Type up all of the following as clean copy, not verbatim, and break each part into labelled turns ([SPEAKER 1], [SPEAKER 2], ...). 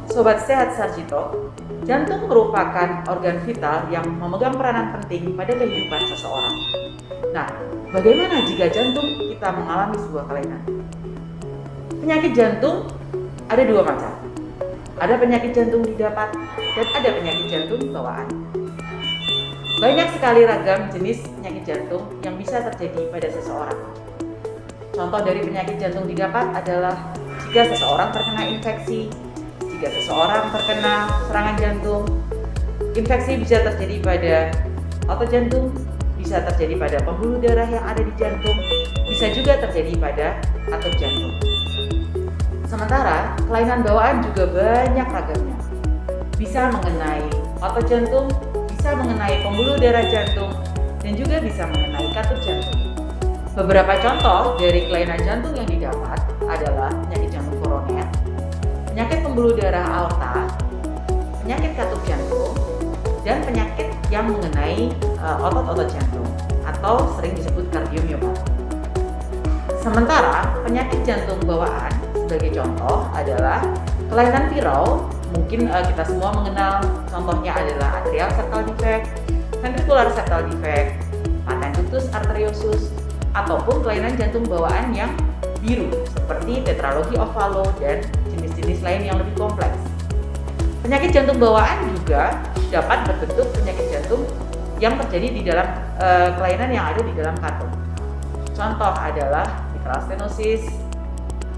[SPEAKER 1] Sobat Sehat Sarjito, jantung merupakan organ vital yang memegang peranan penting pada kehidupan seseorang. Nah, bagaimana jika jantung kita mengalami sebuah kelainan? Penyakit jantung ada dua macam. Ada penyakit jantung didapat dan ada penyakit jantung bawaan. Banyak sekali ragam jenis penyakit jantung yang bisa terjadi pada seseorang. Contoh dari penyakit jantung didapat adalah jika seseorang terkena infeksi, jika seseorang terkena serangan jantung. Infeksi bisa terjadi pada otot jantung, bisa terjadi pada pembuluh darah yang ada di jantung, bisa juga terjadi pada katup jantung. Sementara kelainan bawaan juga banyak ragamnya. Bisa mengenai otot jantung, bisa mengenai pembuluh darah jantung, dan juga bisa mengenai katup jantung. Beberapa contoh dari kelainan jantung yang didapat adalah penyakit jantung koroner, penyakit pembuluh darah aorta, penyakit katup jantung, dan penyakit yang mengenai otot-otot jantung atau sering disebut kardiomiopati. Sementara penyakit jantung bawaan sebagai contoh adalah kelainan viral. Mungkin kita semua mengenal, contohnya adalah atrial septal defect, ventricular septal defect, patent ductus arteriosus, ataupun kelainan jantung bawaan yang biru seperti tetralogi of Fallot dan jenis-jenis lain yang lebih kompleks. Penyakit jantung bawaan juga dapat berbentuk penyakit jantung yang terjadi di dalam kelainan yang ada di dalam katup. Contoh adalah mitral stenosis,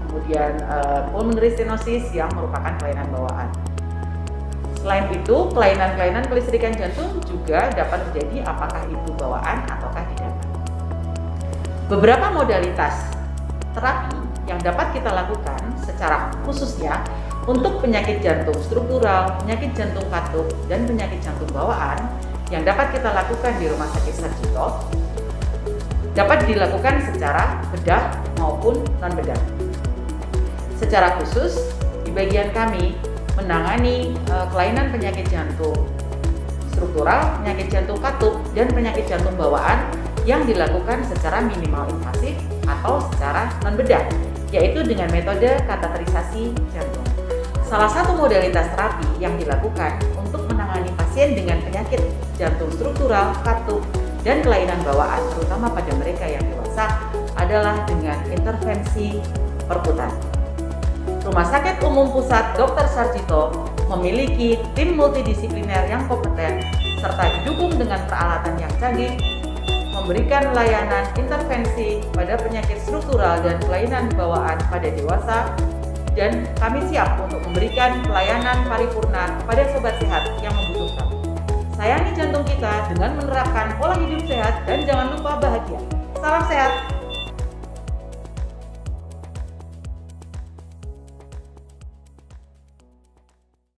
[SPEAKER 1] kemudian pulmonary stenosis yang merupakan kelainan bawaan. Selain itu, kelainan-kelainan kelistrikan jantung juga dapat terjadi apakah itu bawaan ataukah didapat. Beberapa modalitas terapi yang dapat kita lakukan secara khususnya untuk penyakit jantung struktural, penyakit jantung katup, dan penyakit jantung bawaan yang dapat kita lakukan di Rumah Sakit Sarjito dapat dilakukan secara bedah maupun non-bedah. Secara khusus, di bagian kami menangani kelainan penyakit jantung struktural, penyakit jantung katup, dan penyakit jantung bawaan yang dilakukan secara minimal invasif atau secara non-bedah, yaitu dengan metode kateterisasi jantung. Salah satu modalitas terapi yang dilakukan untuk menangani pasien dengan penyakit jantung struktural, katup, dan kelainan bawaan, terutama pada mereka yang dewasa, adalah dengan intervensi perkutan. Rumah Sakit Umum Pusat Dr. Sarjito memiliki tim multidisipliner yang kompeten serta didukung dengan peralatan yang canggih, memberikan layanan intervensi pada penyakit struktural dan kelainan bawaan pada dewasa, dan kami siap untuk memberikan pelayanan paripurna kepada sobat sehat yang membutuhkan. Sayangi jantung kita dengan menerapkan pola hidup sehat dan jangan lupa bahagia. Salam sehat!